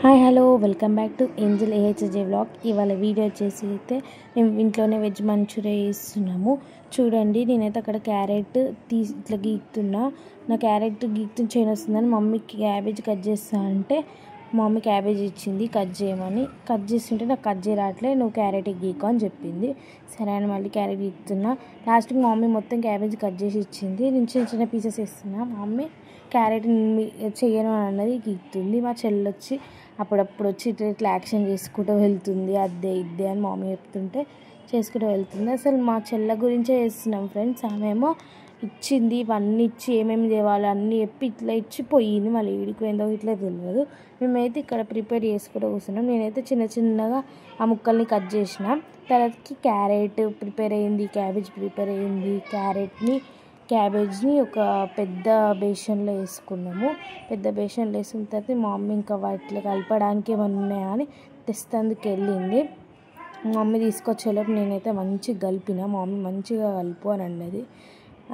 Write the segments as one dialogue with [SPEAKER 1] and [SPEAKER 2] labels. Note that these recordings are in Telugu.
[SPEAKER 1] Hi hello welcome back to Angel AHJ vlog. ఇవాళ వీడియో వచ్చేసి అయితే మేము ఇంట్లోనే వెజ్ మంచూరియా చేస్తున్నాము. చూడండి, నేనైతే అక్కడ క్యారెట్ ఇట్లా గీకుతున్నా. నా క్యారెట్ గీకుతున్న చేయని వస్తుందని మమ్మీకి క్యాబేజ్ కట్ చేస్తా అంటే మమ్మీ క్యాబేజ్ ఇచ్చింది కట్ చేయమని. కట్ చేస్తుంటే నాకు కట్ చేయరాట్లే, నువ్వు క్యారెట్ గీకో అని చెప్పింది. సరే అని మళ్ళీ క్యారెట్ గీకుతున్నా. లాస్ట్కి మమ్మీ మొత్తం క్యాబేజ్ కట్ చేసి ఇచ్చింది. నేను చిన్న చిన్న పీసెస్ వేస్తున్నా. మమ్మీ క్యారెట్ చెయ్యను అని అన్నది, గీకుతుంది. మా చెల్లి వచ్చి అప్పుడప్పుడు వచ్చి ఇట్లా యాక్షన్ చేసుకుంటూ వెళ్తుంది. అదే ఇద్దే అని మమ్మీ చెప్తుంటే చేసుకుంటూ వెళ్తుంది. అసలు మా చెల్ల గురించే చేస్తున్నాం ఫ్రెండ్స్. ఆమె ఏమో ఇచ్చింది, ఇవన్నీ ఇచ్చి ఏమేమి తేవాలి అన్నీ చెప్పి ఇట్లా ఇచ్చి పోయింది. మళ్ళీ వీడికి పోయిందో ఇట్లా తెలియదు. మేమైతే ఇక్కడ ప్రిపేర్ చేసుకుంటూ కూర్చున్నాం. నేనైతే చిన్న చిన్నగా ఆ ముక్కల్ని కట్ చేసిన. తర్వాతకి క్యారెట్ ప్రిపేర్ అయ్యింది, క్యాబేజ్ ప్రిపేర్ అయ్యింది. క్యాబేజ్ని ఒక పెద్ద బేషన్లో వేసుకున్నాము. పెద్ద బేషన్లో వేసుకున్న తర్వాత మా మమ్మీ ఇంకా వాటిలో కలపడానికి ఏమన్నా ఉన్నాయా అని తెస్తందుకు వెళ్ళింది. మా మమ్మీ తీసుకొచ్చేలోపు నేనైతే మంచిగా కలిపిన. మా మమ్మీ మంచిగా కలుపు అని అన్నది.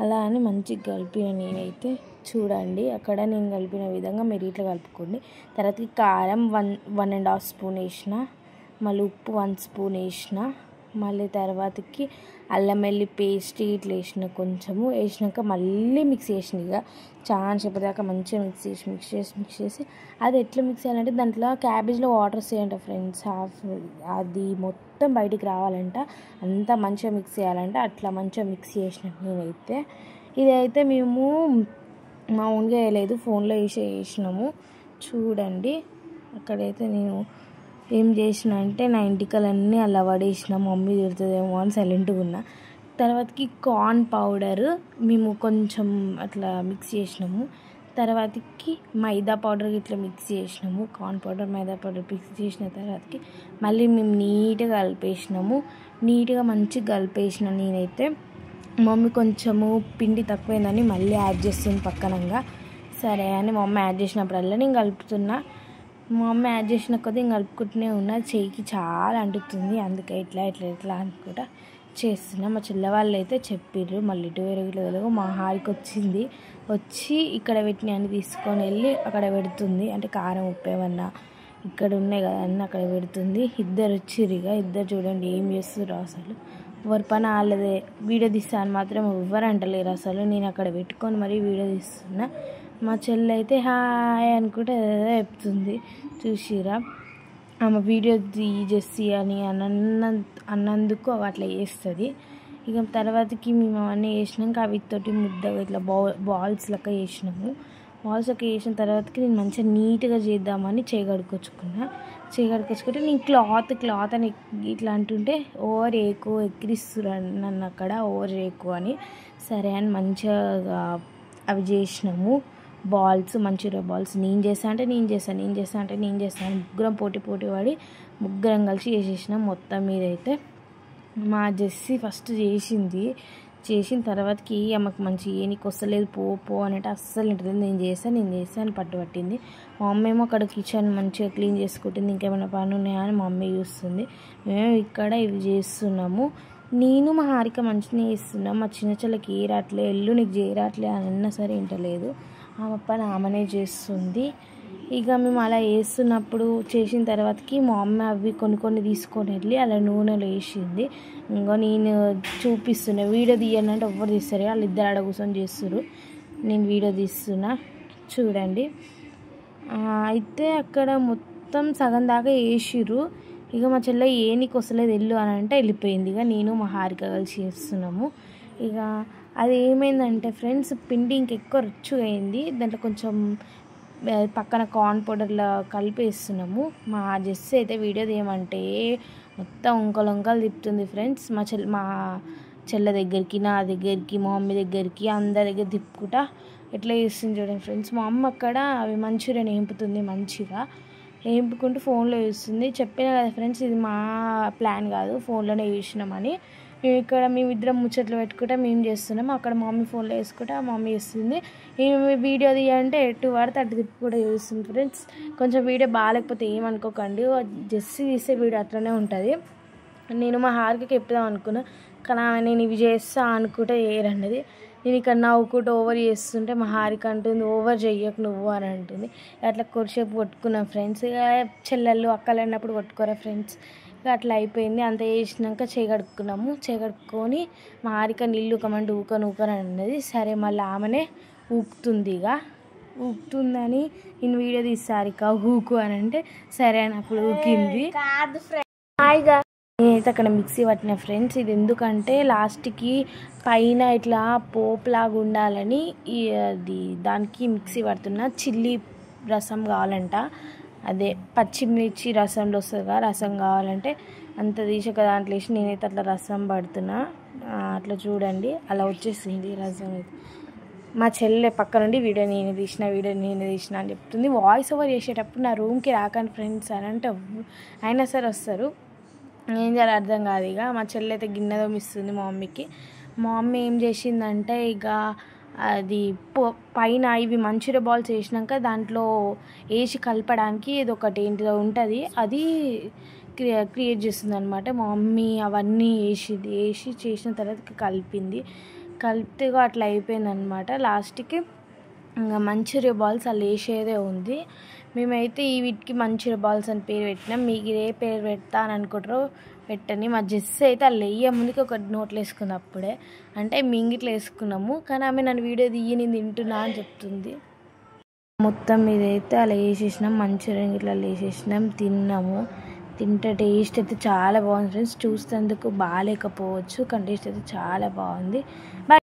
[SPEAKER 1] అలా అని మంచిగా కలిపిన నేనైతే. చూడండి, అక్కడ నేను కలిపిన విధంగా మీరు ఇట్లా కలుపుకోండి. తర్వాతకి కారం 1.5 స్పూన్ వేసిన, మళ్ళీ ఉప్పు 1 స్పూన్ వేసిన, మళ్ళీ తర్వాతకి అల్లం వెల్లి పేస్ట్ ఇట్లా వేసిన. కొంచెము వేసినాక మళ్ళీ మిక్స్ చేసిన. ఇక చాలా సేపటి దాకా మంచిగా మిక్స్ చేసి అది ఎట్లా మిక్స్ చేయాలంటే దాంట్లో క్యాబేజ్లో వాటర్ వస్తాయంట ఫ్రెండ్స్. అది మొత్తం బయటికి రావాలంట, అంతా మంచిగా మిక్స్ చేయాలంట. అట్లా మంచిగా మిక్స్ చేసిన నేనైతే. ఇదైతే మేము మామూలుగా వేయలేదు, ఫోన్లో వేసినాము. చూడండి, అక్కడైతే నేను ఏం చేసిన అంటే నా ఇంటికలన్నీ అలా పడేసిన. మమ్మీ తిడుతుందేమో అని సైలెంట్గా ఉన్నా. తర్వాతకి కార్న్ పౌడర్ మేము కొంచెం అట్లా మిక్స్ చేసినాము. తర్వాతకి మైదా పౌడర్ ఇట్లా మిక్స్ చేసినాము. కార్న్ పౌడర్ మైదా పౌడర్ మిక్స్ చేసిన తర్వాతకి మళ్ళీ మేము నీట్గా కలిపేసినాము. నీట్గా మంచిగా కలిపేసిన నేనైతే. మమ్మీ కొంచెము పిండి తక్కువైందని మళ్ళీ యాడ్ చేస్తుంది పక్కనంగా. సరే అని మా మమ్మీ యాడ్ చేసినప్పుడల్లా నేను కలుపుతున్నా. మా మమ్మీ యాడ్ చేసిన కొద్దీ నేను కలుపుకుంటూనే ఉన్నా. చేయికి చాలా అంటుతుంది, అందుకే ఇట్లా అనుకుంటా చేస్తున్నా. మా చెల్ల వాళ్ళు అయితే చెప్పిర్రు మళ్ళీ ఇటు వేరే మా హారికి వచ్చింది. వచ్చి ఇక్కడ పెట్టిన అన్ని తీసుకొని వెళ్ళి అక్కడ పెడుతుంది. అంటే కారం ఉప్పు ఏమన్నా ఇక్కడ ఉన్నాయి కదా అన్నీ అక్కడ పెడుతుంది. ఇద్దరు వచ్చిర్రు. ఇద్దరు చూడండి ఏం చేస్తుర్రు అసలు. ఎవరి పని వాళ్ళదే. వీడియో తీస్తాను మాత్రం ఎవ్వరు అంటలేరు అసలు. నేను అక్కడ పెట్టుకొని మరీ వీడియో తీస్తున్నా. మా చెల్లి అయితే హాయ్ అనుకుంటే ఏదో చెప్తుంది. చూసిరా, ఆమె వీడియో జెస్సీ అని అన్నందుకు అట్లా చేస్తుంది. ఇక తర్వాతకి మేము అవన్నీ వేసినాక అవితోటి ముద్దగా ఇట్లా బాల్స్ లెక్క వేసినాము. బాల్స్ లెక్క వేసిన తర్వాతకి నేను మంచిగా నీట్గా చేద్దామని చేయగడుకొచ్చుకుంటే నేను క్లాత్ అని ఇట్లా అంటుంటే ఓవర్ ఏకు ఎక్కిరిస్తున్నారు నన్ను అక్కడ, ఓవర్ ఏకు అని. సరే అని మంచిగా అవి చేసినాము. బాల్స్, మంచూరియా బాల్స్ నేను చేస్తాను ముగ్గురం పోటీ పడి ముగ్గురం కలిసి చేసేసినాం మొత్తం మీదైతే. మా జెస్సీ ఫస్ట్ చేసిన తర్వాతకి ఆమెకు మంచి నీకు వస్తలేదు పో అంటే అస్సలు ఉంటుంది. నేను చేస్తాను పట్టుబట్టింది. మా మమ్మీ ఏమో అక్కడ కిచెన్ మంచిగా క్లీన్ చేసుకుంటుంది. ఇంకేమైనా పని ఉన్నాయా అని మా మమ్మీ చూస్తుంది. మేము ఇక్కడ ఇవి చేస్తున్నాము. నేను మా హారిక మంచిగా చేస్తున్నాం. మా చిన్న చెల్లకి ఏ రాట్లే, ఎల్లు నీకు చేయరాట్లే అని అన్నా సరే వింటలేదు. ఆమె పని ఆమెనే చేస్తుంది. ఇక మేము అలా వేస్తున్నప్పుడు చేసిన తర్వాతకి మా అమ్మ అవి కొన్ని తీసుకొని వెళ్ళి అలా నూనెలో వేసింది. ఇంకా నేను చూపిస్తున్నా. వీడియో తీయాలంటే ఎవ్వరు తీస్తారు, వాళ్ళు ఇద్దరు ఆడ కూర్చొని చేస్తారు. నేను వీడియో తీస్తున్నా చూడండి. అయితే అక్కడ మొత్తం సగం దాకా వేసిర్రు. ఇక మా చెల్ల నీకు వస్తలేదు వెళ్ళు అని అంటే వెళ్ళిపోయింది. ఇక నేను మా హారిక కలిసి చేస్తున్నాము. ఇక అది ఏమైందంటే ఫ్రెండ్స్, పిండి ఇంకెక్కువ రుచిగా అయింది. దాంట్లో కొంచెం పక్కన కార్న్ పౌడర్లో కలిపేస్తున్నాము. మా జెస్సీ అయితే వీడియో తీయమంటే మొత్తం వంకలు తిప్పుతుంది ఫ్రెండ్స్. మా చెల్ల దగ్గరికి, నా దగ్గరికి, మా మమ్మీ దగ్గరికి, అందరి దగ్గర తిప్పుకుంటా ఎట్లా చేస్తుంది చూడండి ఫ్రెండ్స్. మా అమ్మ అక్కడ అవి మంచూరియన్ వేపుతుంది. మంచిగా వేపుకుంటూ ఫోన్లో చూస్తుంది. చెప్పినా కదా ఫ్రెండ్స్, ఇది మా ప్లాన్ కాదు, ఫోన్లోనే చూసినామని. ఇక్కడ మేమిద్దరం ముచ్చట్లు పెట్టుకుంటా మేము చేస్తున్నాం. అక్కడ మా మమ్మీ ఫోన్లో వేసుకుంటా మా మమ్మీ చేస్తుంది. వీడియో తీయాలంటే ఎటు పడితే అటు తిప్పి కూడా చేస్తుంది ఫ్రెండ్స్. కొంచెం వీడియో బాగాలేకపోతే ఏమనుకోకండి, జెస్సీ తీసే వీడియో అట్లనే ఉంటుంది. నేను మా హారికకి చెప్దాం అనుకున్నా, కానీ నేను ఇవి చేస్తా అనుకుంటే ఏరన్నది. నేను ఇక్కడ నవ్వుకుంటూ ఓవర్ చేస్తుంటే మా హారిక అంటుంది ఓవర్ చెయ్యకు నువ్వు అని అంటుంది. అట్లా కొద్దిసేపు కొట్టుకున్నాం ఫ్రెండ్స్. ఇక చెల్లెళ్ళు అక్కలు అన్నప్పుడు కొట్టుకోరా ఫ్రెండ్స్. ఇక అట్లా అయిపోయింది. అంత చేసినాక చేయగడుక్కున్నాము. చేయగడుక్కొని మా హారిక నీళ్ళు ఊకమంటే ఊకని అన్నది. సరే మళ్ళీ ఆమెనే ఊపుతుంది. ఇక ఊపుతుందని నేను వీడియో తీస్తా హారిక ఊకు అని అంటే సరే అని అప్పుడు ఊకింది. నేనైతే అక్కడ మిక్సీ పట్టిన ఫ్రెండ్స్. ఇది ఎందుకంటే లాస్ట్కి పైన ఇట్లా పోపులాగా ఉండాలని దానికి మిక్సీ పడుతున్నా. చిల్లీ రసం కావాలంట, అదే పచ్చిమిర్చి రసంలో వస్తుందిగా రసం కావాలంటే అంత తీసాక దాంట్లో వేసి నేనైతే అట్లా రసం పడుతున్నా. అట్లా చూడండి అలా వచ్చేసింది రసం. అయితే మా చెల్లె పక్క నుండి వీడియో నేనే తీసిన అని చెప్తుంది. వాయిస్ ఓవర్ చేసేటప్పుడు నా రూమ్కి రాకండి ఫ్రెండ్స్ అని అంటే అయినా సరే వస్తారు. ఏం చేయాలి అర్థం కాదు. ఇక మా చెల్లి అయితే గిన్నె తోమిస్తుంది మా మమ్మీకి. మా మమ్మీ ఏం చేసిందంటే ఇక అది పైన ఇవి మంచూరియా బాల్స్ వేసినాక దాంట్లో వేసి కలపడానికి ఏదో ఒకటి ఏంటిదో ఉంటుంది, అది క్రియేట్ చేస్తుంది అనమాట. మా మమ్మీ అవన్నీ వేసి చేసిన తర్వాత కలిపితే అట్లా అయిపోయింది అనమాట. లాస్ట్కి ఇంకా మంచూరియా బాల్స్ అలా వేసేదే ఉంది. మేమైతే ఈ వీటికి మంచూరియా బాల్స్ అని పేరు పెట్టినాం. మీకు ఇదే పేరు పెడతా అని అనుకుంటారో పెట్టని. మా జెస్ అయితే అలా వేయ ముందుకి ఒక నోట్లో వేసుకుంది అప్పుడే, అంటే మింగిట్లో వేసుకున్నాము. కానీ ఆమె నన్ను వీడియో తీయి నేను తింటున్నా అని చెప్తుంది. మొత్తం ఇదైతే అలా వేసేసినాం, మంచూరియన్ ఇట్లా వేసేసినాం, తిన్నాము. తింటే టేస్ట్ అయితే చాలా బాగుంది ఫ్రెండ్స్. చూసేందుకు బాగాలేకపోవచ్చు కానీ టేస్ట్ అయితే చాలా బాగుంది.